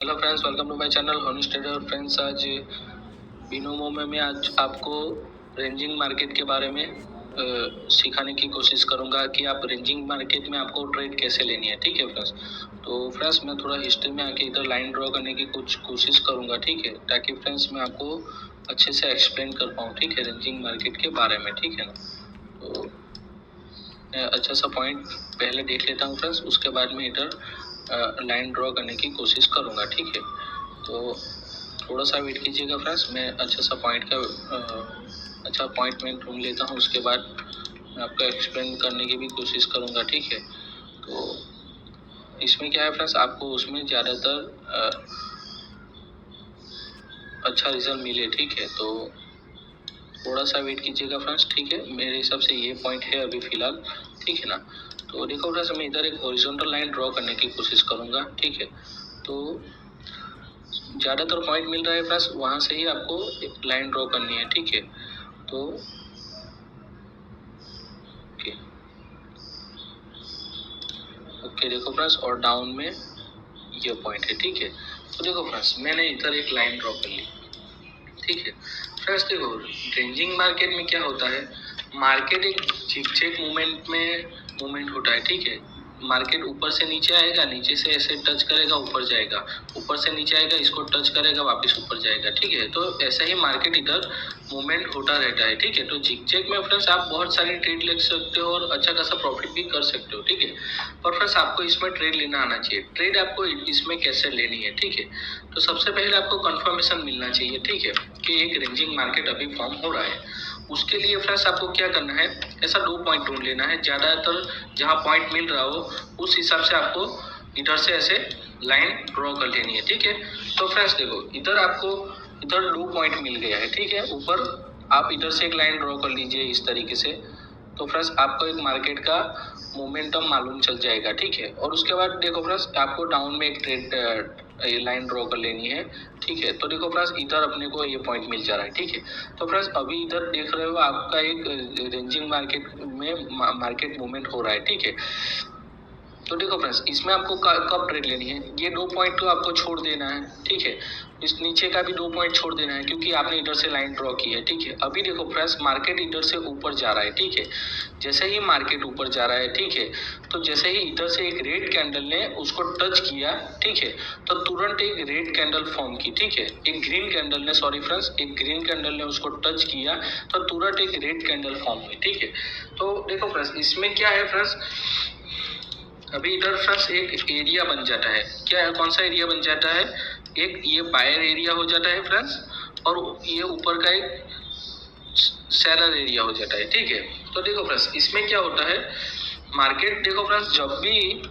Hello friends, welcome to my channel honest trader. Friends, आज Binomo में मैं आज आपको रेंजिंग मार्केट के बारे में सिखाने की कोशिश करूंगा कि आप रेंजिंग मार्केट में आपको ट्रेड कैसे लेनी है। ठीक है फ्रेंड्स, तो फ्रेंड्स मैं थोड़ा हिस्ट्री में आके इधर लाइन ड्रॉ करने की कुछ कोशिश करूंगा। ठीक है, ताकि फ्रेंड्स मैं आपको अच्छे से एक्सप्लेन कर पाऊँ। ठीक है, रेंजिंग मार्केट के बारे में। ठीक है ना, तो मैं अच्छा सा पॉइंट पहले देख लेता हूँ फ्रेंड्स, उसके बाद में इधर लाइन ड्रॉ करने की कोशिश करूँगा। ठीक है, तो थोड़ा सा वेट कीजिएगा फ्रेंड्स, मैं अच्छा सा पॉइंट का अच्छा पॉइंट मैं ढूंढ लेता हूँ, उसके बाद मैं आपको एक्सप्लेन करने की भी कोशिश करूँगा। ठीक है, तो इसमें क्या है फ्रेंड्स, आपको उसमें ज़्यादातर अच्छा रिजल्ट मिले। ठीक है, तो थोड़ा सा वेट कीजिएगा फ्रेंड्स। ठीक है, मेरे हिसाब से ये पॉइंट है अभी फ़िलहाल। ठीक है ना, तो देखो फ्रेंड्स, मैं इधर एक हॉरिजॉन्टल लाइन ड्रॉ करने की कोशिश करूँगा। ठीक है, तो ज़्यादातर पॉइंट मिल रहा है फ्रेंड्स, वहाँ से ही आपको एक लाइन ड्रॉ करनी है। ठीक है, तो ओके देखो फ्रेंड्स, और डाउन में ये पॉइंट है। ठीक है, तो देखो फ्रेंड्स, मैंने इधर एक लाइन ड्रॉ कर ली। ठीक है फ्रेंड्स, देखो रेंजिंग मार्केट में क्या होता है, मार्केट एक झिकझैक मूवमेंट होता है। ठीक है, मार्केट ऊपर से नीचे आएगा, नीचे से ऐसे टच करेगा, ऊपर जाएगा, ऊपर से नीचे आएगा, इसको टच करेगा, वापस ऊपर जाएगा। ठीक है, तो ऐसा ही मार्केट इधर मूवमेंट होता रहता है। ठीक है, तो झिकझैक में फ्रेंड्स आप बहुत सारी ट्रेड ले सकते हो और अच्छा खासा प्रॉफिट भी कर सकते हो। ठीक है, पर फ्रेंड्स आपको इसमें ट्रेड लेना आना चाहिए। ट्रेड आपको इसमें कैसे लेनी है। ठीक है, तो सबसे पहले आपको कंफर्मेशन मिलना चाहिए। ठीक है, कि एक रेंजिंग मार्केट अभी फॉर्म हो रहा है। उसके लिए फ्रेंड्स आपको क्या करना है, ऐसा 2 पॉइंट ढूंढ लेना है, ज़्यादातर जहाँ पॉइंट मिल रहा हो उस हिसाब से आपको इधर से ऐसे लाइन ड्रॉ कर लेनी है। ठीक है, तो फ्रेंड्स देखो, इधर आपको इधर 2 पॉइंट मिल गया है। ठीक है, ऊपर आप इधर से एक लाइन ड्रॉ कर लीजिए इस तरीके से, तो फ्रेंड्स आपको एक मार्केट का मोमेंटम मालूम चल जाएगा। ठीक है, और उसके बाद देखो फ्रेंड्स, आपको डाउन में एक ट्रेड ये लाइन ड्रॉ कर लेनी है। ठीक है, तो देखो फ्रेंड्स, इधर अपने को ये पॉइंट मिल जा रहा है। ठीक है, तो फ्रेंड्स अभी इधर देख रहे हो आपका एक रेंजिंग मार्केट में मार्केट मूवमेंट हो रहा है। ठीक है, तो देखो फ्रेंड्स, इसमें आपको कब ट्रेड लेनी है, ये 2 पॉइंट तो आपको छोड़ देना है। ठीक है, इस नीचे का भी 2 पॉइंट छोड़ देना है, क्योंकि आपने इधर से लाइन ड्रॉ की है। ठीक है, अभी देखो फ्रेंड्स, मार्केट इधर से ऊपर जा रहा है। ठीक है, जैसे ही मार्केट ऊपर जा रहा है, ठीक है, तो जैसे ही इधर से एक रेड कैंडल ने उसको टच किया, ठीक है, तो तुरंत एक रेड कैंडल फॉर्म की। ठीक है, एक ग्रीन कैंडल ने, सॉरी फ्रेंड्स, एक ग्रीन कैंडल ने उसको टच किया, तो तुरंत एक रेड कैंडल फॉर्म हुई। ठीक है, तो देखो फ्रेंड्स, इसमें क्या है फ्रेंड्स, अभी इधर फ्रेंड्स एक एरिया बन जाता है। क्या है, कौन सा एरिया बन जाता है, एक ये बायर एरिया हो जाता है फ्रेंड्स, और ये ऊपर का एक सेलर एरिया हो जाता है। ठीक है, तो देखो फ्रेंड्स, इसमें क्या होता है, मार्केट देखो फ्रेंड्स जब भी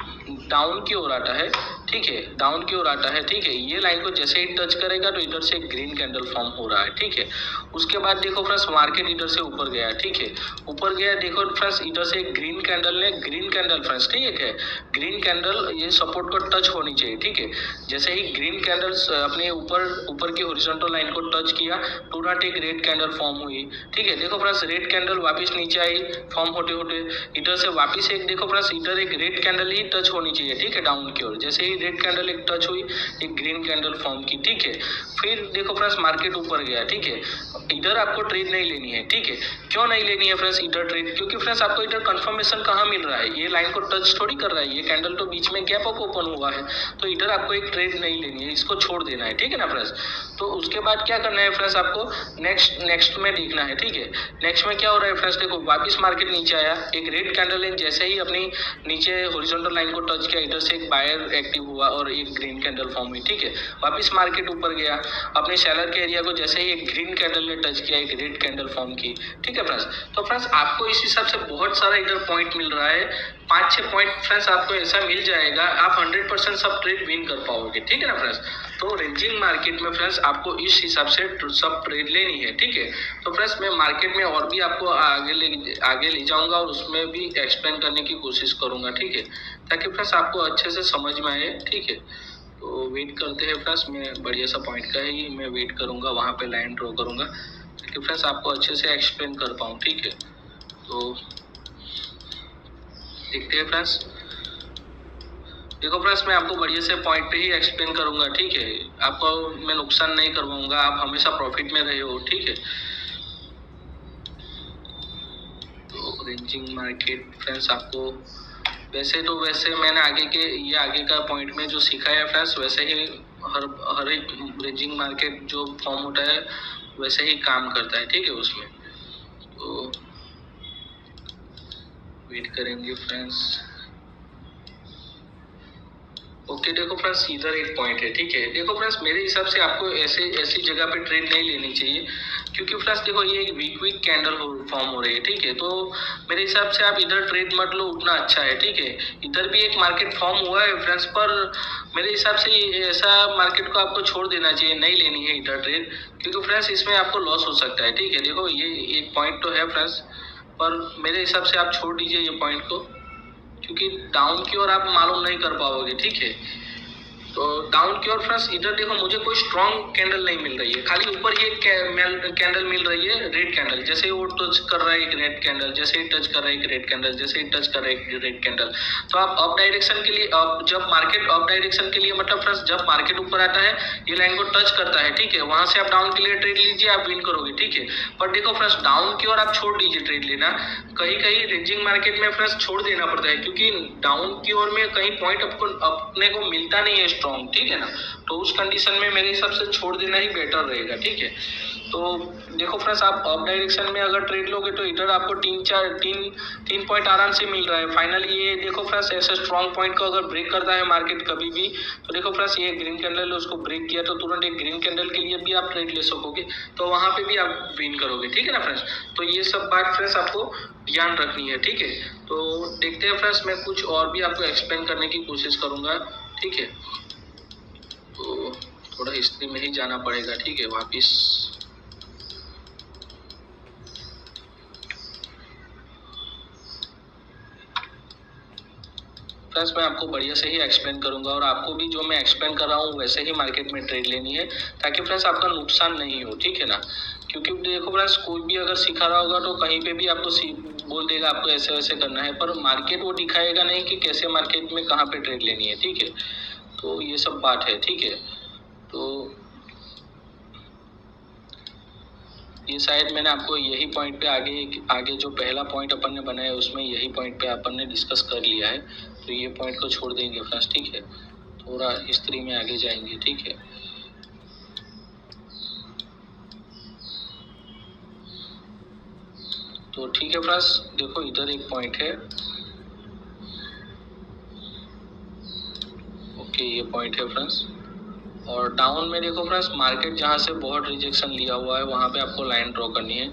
डाउन की ओर आता है, ठीक है, डाउन की ओर आता है, ठीक है, ये लाइन को जैसे ही टच करेगा तो इधर से एक ग्रीन कैंडल फॉर्म हो रहा है। ठीक है, उसके बाद देखो फ्रेंड्स, मार्केट इधर से ऊपर गया। ठीक है, ऊपर गया, देखो फ्रेंड्स, इधर से एक ग्रीन कैंडल फ्रेंड्स, ठीक है, ग्रीन कैंडल ये सपोर्ट को टच होनी चाहिए। ठीक है, जैसे ही ग्रीन कैंडल अपने ऊपर की हॉरिजॉन्टल लाइन को टच किया, तुरंत एक रेड कैंडल फॉर्म हुई। ठीक है, देखो फ्रेंड्स, रेड कैंडल वापस नीचे आई, फॉर्म होते होते इधर से वापस एक, देखो फ्रेंड्स, इधर एक रेड कैंडल ही टच होनी चाहिए। ठीक है, डाउन की ओर जैसे ही रेड कैंडल एक टच हुई, एक ग्रीन कैंडल फॉर्म की। ठीक है, फिर देखो फ्रेंड्स, मार्केट ऊपर गया। ठीक है, इधर आपको ट्रेड नहीं लेनी है। ठीक है, क्यों नहीं लेनी है फ्रेंड्स इधर ट्रेड, क्योंकि फ्रेंड्स आपको इधर कंफर्मेशन कहाँ मिल रहा है, ये लाइन को टच थोड़ी कर रहा है, ये कैंडल तो बीच में गैप अप ओपन हुआ है, तो इधर आपको एक ट्रेड नहीं लेनी है, इसको छोड़ देना है। ठीक है ना फ्रेंड्स, तो उसके बाद क्या करना है फ्रेंड्स, आपको नेक्स्ट में देखना है। ठीक है, नेक्स्ट में क्या हो रहा है फ्रेंड्स, देखो वापस मार्केट नीचे आया, एक रेड कैंडल ने जैसे ही अपनी नीचे हॉरिजॉन्टल लाइन को टच किया, इधर से एक बायर एक्टिव हुआ और एक ग्रीन कैंडल फॉर्म हुई। ठीक है, वापस मार्केट ऊपर गया, अपने सेलर के एरिया को जैसे ही एक ग्रीन कैंडल ने टच किया, एक रेड कैंडल फॉर्म की। ठीक है फ्रेंड्स, तो फ्रेंड्स आपको इस हिसाब से बहुत सारा इधर पॉइंट मिल रहा है, 5-6 पॉइंट फ्रेंड्स आपको ऐसा मिल जाएगा, आप 100% सब ट्रेड विन कर पाओगे। ठीक है ना फ्रेंड्स, तो रेंजिंग मार्केट में फ्रेंड्स आपको इस हिसाब से सब ट्रेड लेनी है। ठीक है, तो फ्रेंड्स मैं मार्केट में और भी आपको आगे ले जाऊंगा और उसमें भी एक्सप्लेन करने की कोशिश करूंगा। ठीक है, ताकि फ्रेंड्स आपको अच्छे से समझ में आए। ठीक है, तो वेट करते हैं फ्रेंड्स, मैं बढ़िया सा पॉइंट का ही मैं वेट करूंगा, वहाँ पे लाइन ड्रॉ करूंगा, ताकि फ्रेंड्स आपको अच्छे से एक्सप्लेन कर पाऊँ। ठीक है, तो देखते हैं फ्रेंड्स, देखो फ्रेंड्स, मैं आपको बढ़िया से पॉइंट पे ही एक्सप्लेन करूंगा, ठीक है। आपको मैं नुकसान नहीं करवाऊंगा, आप हमेशा प्रॉफिट में रहे हो, ठीक है। तो रेंजिंग मार्केट फ्रेंड्स, आपको वैसे मैंने आगे का पॉइंट में जो सीखा है फ्रेंड्स, वैसे ही हर एक रेंजिंग मार्केट जो फॉर्म होता है वैसे ही काम करता है, ठीक है। उसमें तो वेट करेंगे फ्रेंड्स। ओके, देखो फ्रेंड्स, इधर एक पॉइंट है, ठीक है। देखो फ्रेंड्स, मेरे हिसाब से आपको ऐसी जगह पे ट्रेड नहीं लेनी चाहिए, क्योंकि फ्रेंड्स देखो ये एक वीक कैंडल फॉर्म हो रही है, ठीक है। तो मेरे हिसाब से आप इधर ट्रेड मत लो, उतना अच्छा है, ठीक है। इधर भी एक मार्केट फॉर्म हुआ है फ्रेंड्स, पर मेरे हिसाब से ऐसा मार्केट को आपको छोड़ देना चाहिए, नहीं लेनी है इधर ट्रेड, क्योंकि फ्रेंड्स इसमें आपको लॉस हो सकता है, ठीक है। देखो ये एक पॉइंट तो है फ्रेंड्स, पर मेरे हिसाब से आप छोड़ दीजिए ये पॉइंट को, क्योंकि डाउन की ओर आप मालूम नहीं कर पाओगे, ठीक है। तो डाउन की ओर फ्रेंड्स इधर देखो मुझे कोई स्ट्रॉन्ग कैंडल नहीं मिल रही है, खाली ऊपर ही एक कैंडल मिल रही है, रेड कैंडल। जैसे ही वो टच कर रहा है एक रेड कैंडल, जैसे ही टच कर रहा है एक रेड कैंडल, जैसे ही टच कर रहा है एक रेड कैंडल। तो आप अप डायरेक्शन के लिए जब मार्केट अप डायरेक्शन के लिए मतलब फ्रेंड्स जब मार्केट ऊपर आता है ये लाइन को टच करता है, ठीक है, वहां से आप डाउन के लिए ट्रेड लीजिए, आप विन करोगे, ठीक है। पर देखो फ्रेंड्स डाउन की ओर आप छोड़ दीजिए ट्रेड लेना, कहीं कहीं रेंजिंग मार्केट में फ्रेंड्स छोड़ देना पड़ता है, क्योंकि डाउन की ओर में कहीं पॉइंट अपने को मिलता नहीं है स्ट्रॉन्ग, ठीक है ना। तो उस कंडीशन में मेरे हिसाब से छोड़ देना ही बेटर रहेगा, ठीक है। तो देखो फ्रेंड्स, आप अप डायरेक्शन में अगर ट्रेड लोगे तो इधर आपको तीन पॉइंट आराम से मिल रहा है। फाइनली ये देखो फ्रेंड्स ऐसे स्ट्रॉन्ग पॉइंट को अगर ब्रेक करता है मार्केट कभी भी, तो देखो फ्रेंड्स ये ग्रीन कैंडल उसको ब्रेक किया तो तुरंत एक ग्रीन कैंडल के लिए भी आप ट्रेड ले सकोगे, तो वहां पे भी आप विन करोगे, ठीक है ना फ्रेंड्स। तो ये सब बात फ्रेंड्स आपको ध्यान रखनी है, ठीक है। तो देखते हैं फ्रेंड्स, मैं कुछ और भी आपको एक्सप्लेन करने की कोशिश करूंगा, ठीक है। तो थोड़ा हिस्ट्री में ही जाना पड़ेगा, ठीक है, वापिस। फ्रेंड्स मैं आपको बढ़िया से ही एक्सप्लेन करूंगा, और आपको भी जो मैं एक्सप्लेन कर रहा हूँ वैसे ही मार्केट में ट्रेड लेनी है, ताकि फ्रेंड्स आपका नुकसान नहीं हो, ठीक है ना। क्योंकि देखो फ्रेंड्स कोई भी अगर सिखा रहा होगा तो कहीं पे भी आपको बोल देगा आपको ऐसे वैसे करना है, पर मार्केट वो दिखाएगा नहीं कि कैसे मार्केट में कहाँ पे ट्रेड लेनी है, ठीक है। तो ये सब बात है, ठीक है। तो ये शायद मैंने आपको यही पॉइंट पे आगे जो पहला पॉइंट अपन ने बनाया उसमें यही पॉइंट पे अपन ने डिस्कस कर लिया है, तो ये पॉइंट को छोड़ देंगे फ्रेंड्स, ठीक है। थोड़ा हिस्ट्री में आगे जाएंगे, ठीक है। तो ठीक है फ्रेंड्स, देखो इधर एक पॉइंट है, ओके ये पॉइंट है फ्रेंड्स। और डाउन में देखो फ्रेंड्स मार्केट जहाँ से बहुत रिजेक्शन लिया हुआ है वहाँ पे आपको लाइन ड्रॉ करनी है,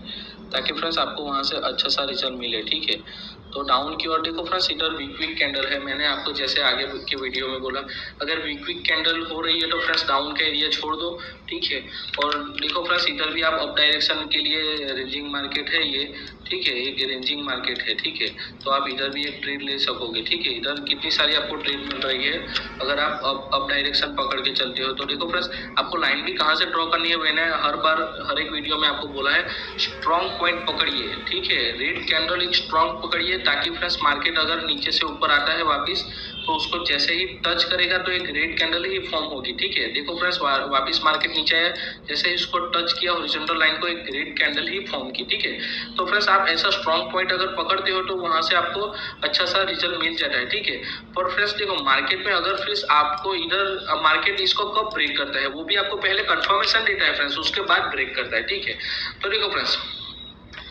ताकि फ्रेंड्स आपको वहाँ से अच्छा सा रिजल्ट मिले, ठीक है। तो डाउन की ओर देखो फ्रेंड्स इधर वीक कैंडल है, मैंने आपको जैसे आगे के वीडियो में बोला, अगर वीक कैंडल हो रही है तो फ्रेंड्स डाउन का एरिया छोड़ दो, ठीक है। और देखो फ्रेंड्स इधर भी आप अप डायरेक्शन के लिए रेंजिंग मार्केट है ये, ठीक है, एक रेंजिंग मार्केट है, ठीक है। तो आप इधर भी एक ट्रेड ले सकोगे, ठीक है। इधर कितनी सारी आपको ट्रेड मिल रही है अगर आप अप डायरेक्शन पकड़ के चलते हो। तो देखो फ्रेंड्स आपको लाइन भी कहाँ से ड्रॉ करनी है, मैंने हर एक वीडियो में आपको बोला है, स्ट्रॉन्ग पॉइंट पकड़िए, ठीक है। रेड कैंडल एक स्ट्रॉन्ग पकड़िए, ताकि फ्रेंड्स मार्केट अगर नीचे से ऊपर आता है वापिस, तो उसको जैसे ही टच करेगा तो एक रेड कैंडल ही फॉर्म होगी, ठीक है। देखो फ्रेंड्स वापिस मार्केट नीचे आया, जैसे ही उसको टच किया हॉरिजॉन्टल लाइन को, एक रेड कैंडल ही फॉर्म की, ठीक है। तो फ्रेंड्स आप ऐसा स्ट्रॉन्ग पॉइंट अगर पकड़ते हो तो वहां से आपको अच्छा सा रिजल्ट मिल जाता है, ठीक है। पर फ्रेंड्स देखो मार्केट में अगर फ्रेंड्स आपको इधर मार्केट इसको कब ब्रेक करता है वो भी आपको पहले कंफर्मेशन देता है फ्रेंड्स, उसके बाद ब्रेक करता है, ठीक है। तो देखो फ्रेंड्स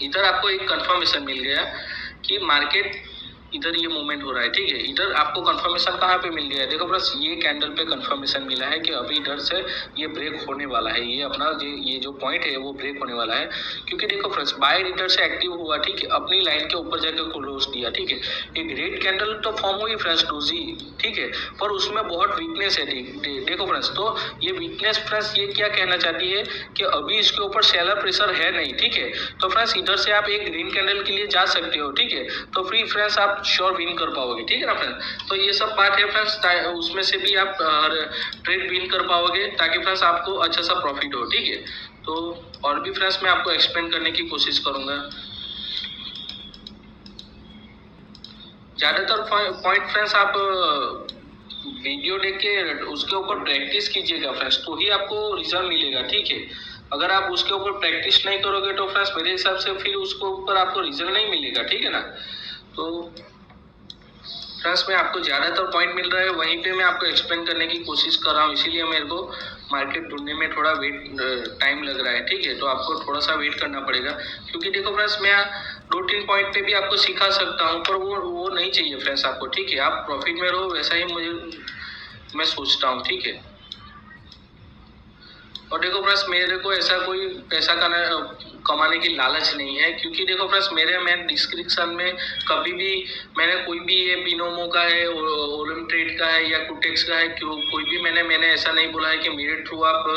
इधर आपको एक कंफर्मेशन मिल गया कि मार्केट इधर ये मूवमेंट हो रहा है, ठीक है। इधर आपको कंफर्मेशन कहाँ पे मिल गया है, देखो फ्रेंड्स ये कैंडल पे कंफर्मेशन मिला है कि अभी इधर से ये ब्रेक होने वाला है, ये अपना ये जो पॉइंट है वो ब्रेक होने वाला है। क्योंकि देखो फ्रेंड्स बायर इधर से एक्टिव हुआ, ठीक है, अपनी लाइन के ऊपर जाकर क्लोज दिया, ठीक है। एक रेड कैंडल तो फॉर्म हुई फ्रेंड्स डोजी, ठीक है, पर उसमें बहुत वीकनेस है, देखो फ्रेंड्स। तो ये वीकनेस फ्रेंड्स ये क्या कहना चाहती है कि अभी इसके ऊपर सेलर प्रेशर है नहीं, ठीक है। तो फ्रेंड्स इधर से आप एक ग्रीन कैंडल के लिए जा सकते हो, ठीक है। तो फ्री फ्रेंड्स आप श्योर विन कर पाओगे, ठीक है ना फ्रेंड्स। तो ये सब बात है फ्रेंड्स, उसमें से भी आप ट्रेड विन कर पाओगे, ताकि फ्रेंड्स आपको अच्छा सा प्रॉफिट हो, ठीक है। तो और भी फ्रेंड्स मैं आपको एक्सप्लेन करने की कोशिश करूंगा। ज्यादातर पॉइंट फ्रेंड्स आप वीडियो देख के उसके ऊपर प्रैक्टिस कीजिएगा फ्रेंड्स, तो ही आपको रिजल्ट मिलेगा, ठीक है। अगर आप उसके ऊपर प्रैक्टिस नहीं करोगे तो फ्रेंड्स मेरे हिसाब से फिर उसके ऊपर आपको रिजल्ट नहीं मिलेगा, ठीक है ना। तो फ्रेंड्स मैं आपको ज़्यादातर पॉइंट मिल रहा है वहीं पे मैं आपको एक्सप्लेन करने की कोशिश कर रहा हूँ, इसीलिए मेरे को मार्केट ढूंढने में थोड़ा टाइम लग रहा है, ठीक है। तो आपको थोड़ा सा वेट करना पड़ेगा, क्योंकि देखो फ्रेंड्स मैं 2-3 पॉइंट पे भी आपको सिखा सकता हूँ, पर वो नहीं चाहिए फ्रेंड्स आपको, ठीक है। आप प्रॉफिट में रहो, वैसा ही मैं सोचता हूँ, ठीक है। और देखो फ्रेंड्स मेरे को ऐसा कोई पैसा कमाने की लालच नहीं है, क्योंकि देखो फ्रेंड्स मैं डिस्क्रिप्शन में कभी भी मैंने कोई भी ये बिनोमो का है, ओलम ट्रेड का है या कुटेक्स का है, कोई भी मैंने ऐसा नहीं बोला है कि मेरे थ्रू आप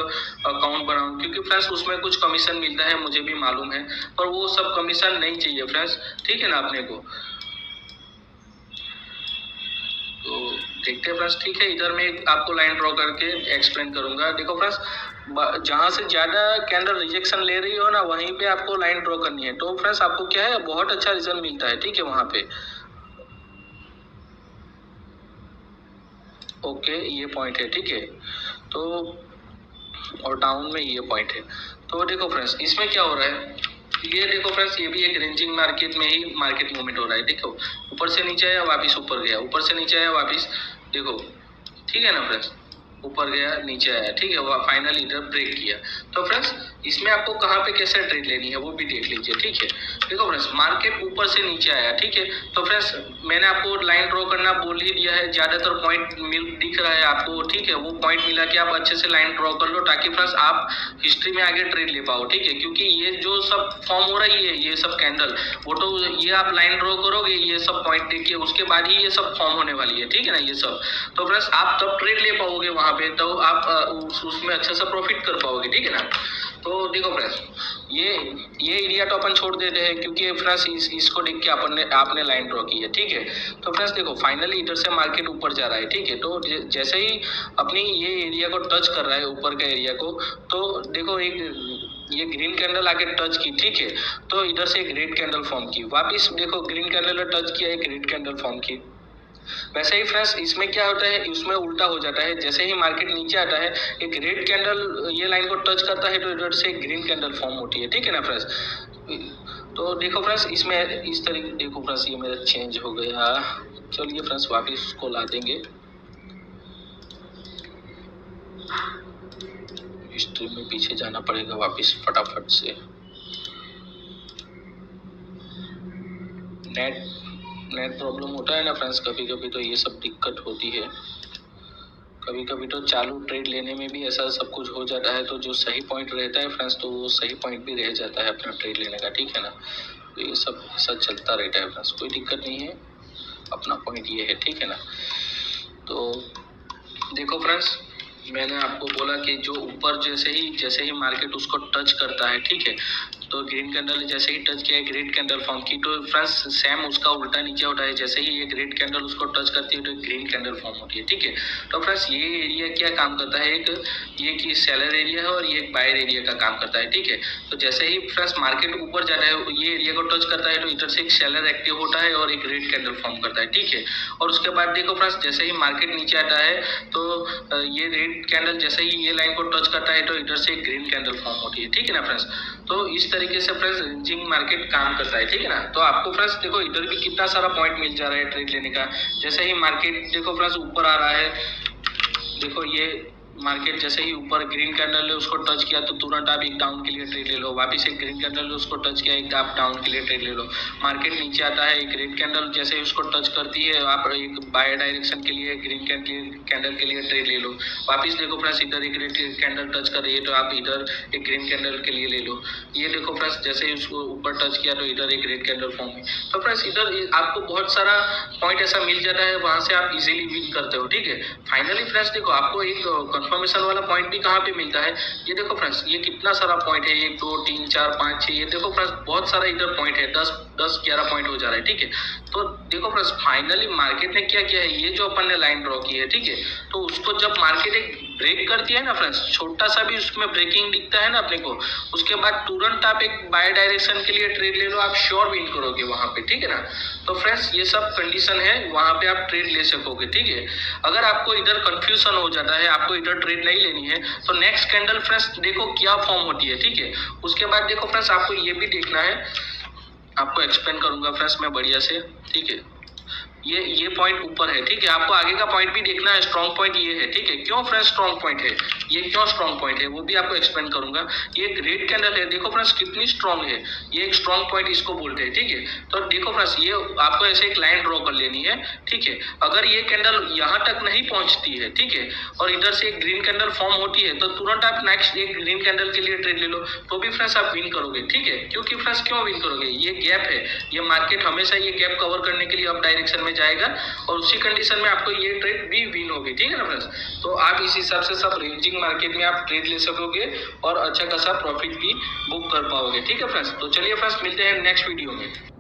अकाउंट बनाओ, क्योंकि फ्रेंड्स उसमें कुछ कमीशन मिलता है, मुझे भी मालूम है, पर वो सब कमीशन नहीं चाहिए फ्रेंड्स, ठीक है ना अपने को। तो देखते हैं फ्रेंड्स, ठीक है। इधर मैं आपको लाइन ड्रॉ करके एक्सप्लेन करूंगा। देखो फ्रेंड्स जहां से ज्यादा कैंडल रिजेक्शन ले रही हो ना, वहीं पे आपको लाइन ड्रॉ करनी है, तो फ्रेंड्स आपको क्या है, बहुत अच्छा रिजल्ट मिलता है, ठीक है वहां पे। ओके ये पॉइंट है, ठीक है। तो और डाउन में ये पॉइंट है। तो देखो फ्रेंड्स इसमें क्या हो रहा है, ये देखो फ्रेंड्स ये भी एक रेंजिंग मार्केट में ही मार्केट मूवमेंट हो रहा है। देखो ऊपर से नीचे आया वापिस ऊपर गया, ऊपर से नीचे आया वापिस, देखो ठीक है ना फ्रेंड्स, ऊपर गया नीचे आया, ठीक है। वो फाइनल इधर ब्रेक किया। तो फ्रेंड्स इसमें आपको कहाँ पे कैसे ट्रेड लेनी है वो भी देख लीजिए, ठीक है। देखो फ्रेंड्स मार्केट ऊपर से नीचे आया, ठीक है। तो फ्रेंड्स मैंने आपको लाइन ड्रॉ करना बोल ही दिया है, ज्यादातर पॉइंट दिख रहा है आपको, ठीक है। वो पॉइंट मिला के आप अच्छे से लाइन ड्रॉ कर लो, ताकि फ्रेंड्स आप हिस्ट्री में आगे ट्रेड ले पाओ, ठीक है। क्योंकि ये जो सब फॉर्म हो रही है, ये सब कैंडल, वो तो ये आप लाइन ड्रॉ करोगे, ये सब पॉइंट देखिए, उसके बाद ही ये सब फॉर्म होने वाली है, ठीक है ना ये सब। तो फ्रेंड्स आप तब ट्रेड ले पाओगे वहां पे, तो आप उसमें अच्छा सा प्रॉफिट कर पाओगे, ठीक है ना। तो देखो फ्रेंड्स ये एरिया तो अपन छोड़ देते हैं, क्योंकि फ्रेंड्स इसको देख के आपने लाइन ड्रॉ की है, ठीक है। तो फ्रेंड्स देखो फाइनली इधर से मार्केट ऊपर जा रहा है, ठीक है। तो जैसे ही अपनी ये एरिया को टच कर रहा है, ऊपर का एरिया को, तो देखो एक ये ग्रीन कैंडल आके टच की, ठीक है। तो इधर से एक रेड कैंडल फॉर्म की, वापिस देखो ग्रीन कैंडल टच किया, एक रेड कैंडल फॉर्म की। वैसे ही फ्रेंड्स इसमें क्या होता है, इसमें उल्टा हो जाता है, जैसे ही मार्केट नीचे आता है, एक रेड कैंडल ये लाइन को टच करता है, तो इधर से ग्रीन कैंडल फॉर्म होती है, ठीक है ना फ्रेंड्स। तो देखो फ्रेंड्स इसमें इस तरीके, देखो फ्रेंड्स ये मेरा चेंज हो गया, चलिए फ्रेंड्स वापिस उसको ला देंगे, हिस्ट्री में पीछे जाना पड़ेगा वापिस फटाफट से। नेट प्रॉब्लम होता है ना फ्रेंड्स, कभी कभी तो ये सब दिक्कत होती है, कभी कभी तो चालू ट्रेड लेने में भी ऐसा सब कुछ हो जाता है, तो जो सही पॉइंट रहता है फ्रेंड्स, तो वो सही पॉइंट भी रह जाता है अपना ट्रेड लेने का, ठीक है ना। तो ये सब ऐसा चलता रहता है फ्रेंड्स, कोई दिक्कत नहीं है, अपना पॉइंट ये है, ठीक है ना। तो देखो फ्रेंड्स मैंने आपको बोला कि जो ऊपर जैसे ही मार्केट उसको टच करता है, ठीक है, तो ग्रीन कैंडल जैसे ही टच किया, एक रेड कैंडल फॉर्म की, तो फ्रेंड्स सेम उसका उल्टा नीचे होता है, जैसे ही एक रेड कैंडल उसको टच करती है तो एक ग्रीन कैंडल फॉर्म होती है, ठीक है। तो फ्रेंड्स ये एरिया क्या काम करता है, एक ये की सेलर एरिया है और ये एक बायर एरिया का काम करता है, ठीक है। तो जैसे ही फ्रेंड्स मार्केट ऊपर जाता है, ये एरिया को टच करता है, तो इधर से एक सेलर एक्टिव होता है और एक रेड कैंडल फॉर्म करता है, ठीक है। और उसके बाद देखो फ्रेंड्स जैसे ही मार्केट नीचे आता है, तो ये रेड कैंडल जैसे ही ये लाइन को टच करता है, तो इधर से एक ग्रीन कैंडल फॉर्म होती है, ठीक है ना फ्रेंड्स। तो इस तरीके से फ्रेंड्स रेंजिंग मार्केट काम करता है, ठीक है ना। तो आपको फ्रेंड्स देखो इधर भी कितना सारा पॉइंट मिल जा रहा है ट्रेड लेने का। जैसे ही मार्केट देखो फ्रेंड्स ऊपर आ रहा है, देखो ये मार्केट जैसे ही ऊपर ग्रीन कैंडल ने उसको टच किया, तो तुरंत आप एक डाउन के लिए ट्रेड ले लो, वापिस एक ग्रीन कैंडल ने उसको टच किया, एक आप डाउन के लिए ट्रेड ले लो। मार्केट नीचे आता है, एक रेड कैंडल जैसे ही उसको टच करती है, आप एक बाय डायरेक्शन के लिए ग्रीन कैंडल के लिए ट्रेड ले लो। वापिस देखो फ्रेंड्स इधर एक रेड कैंडल टच कर रही है, तो आप इधर एक ग्रीन कैंडल के लिए ले लो। ये देखो फ्रेंड्स जैसे ही उसको ऊपर टच किया, तो इधर एक रेड कैंडल फॉर्म हुई। तो फ्रेंड्स इधर आपको बहुत सारा पॉइंट ऐसा मिल जाता है, वहां से आप इजीली विन करते हो, ठीक है। फाइनली फ्रेंड्स देखो आपको एक कंफर्मेशन वाला पॉइंट भी कहाँ पे मिलता है, ये देखो फ्रेंड्स ये कितना सारा पॉइंट है, 1 2 3 4 5 6, ये देखो फ्रेंड्स बहुत सारा इधर पॉइंट है, 10 10-11 पॉइंट हो जा रहा है, ठीक है। तो देखो फ्रेंड्स, फाइनली मार्केट ने क्या किया है, ये जो अपन ने लाइन ड्रॉ की है, ठीक है, तो उसको जब मार्केट एक ब्रेक करती है ना फ्रेंड्स, छोटा सा भी उसमें ब्रेकिंग दिखता है ना अपने को, उसके बाद तुरंत आप एक बाय डायरेक्शन के लिए ट्रेड ले लो, आप श्योर विन करोगे वहां पे, ठीक है ना। तो फ्रेंड्स ये सब कंडीशन है, वहां पे आप ट्रेड ले सकोगे, ठीक है। अगर आपको इधर कंफ्यूजन हो जाता है, आपको इधर ट्रेड नहीं लेनी है, तो नेक्स्ट कैंडल फ्रेंड्स देखो क्या फॉर्म होती है, ठीक है। उसके बाद देखो फ्रेंड्स, आपको ये भी देखना है, आपको एक्सप्लेन करूंगा फ्रेंड्स मैं बढ़िया से, ठीक है। ये पॉइंट ऊपर है, ठीक है। आपको आगे का पॉइंट भी देखना है, स्ट्रॉन्ग पॉइंट ये है, ठीक है। क्यों फ्रेंड्स स्ट्रॉन्ग पॉइंट है, ये क्यों स्ट्रॉन्ग पॉइंट है वो भी आपको एक्सप्लेन करूंगा। ये एक रेड कैंडल है, देखो फ्रेंड्स कितनी स्ट्रॉन्ग है, ये एक स्ट्रॉन्ग पॉइंट इसको बोलते हैं, ठीक है। तो देखो फ्रेंड्स, ये आपको ऐसे एक लाइन ड्रॉ कर लेनी है, ठीक है। अगर ये कैंडल यहाँ तक नहीं पहुंचती है, ठीक है, और इधर से एक ग्रीन कैंडल फॉर्म होती है, तो तुरंत आप नेक्स्ट एक ग्रीन कैंडल के लिए ट्रेड ले लो, तो भी फ्रेंड्स आप विन करोगे, ठीक है। क्योंकि फ्रेंड्स क्यों विन करोगे, ये गैप है, ये मार्केट हमेशा ये गैप कवर करने के लिए अप डायरेक्शन में जाएगा, और उसी कंडीशन में आपको ये ट्रेड भी विन होगी, ठीक है ना फ्रेंड्स। तो आप इस हिसाब से सब रेंजिंग मार्केट में आप ट्रेड ले सकोगे और अच्छा खासा प्रॉफिट भी बुक कर पाओगे, ठीक है फ्रेंड्स। तो चलिए फ्रेंड्स, मिलते हैं नेक्स्ट वीडियो में।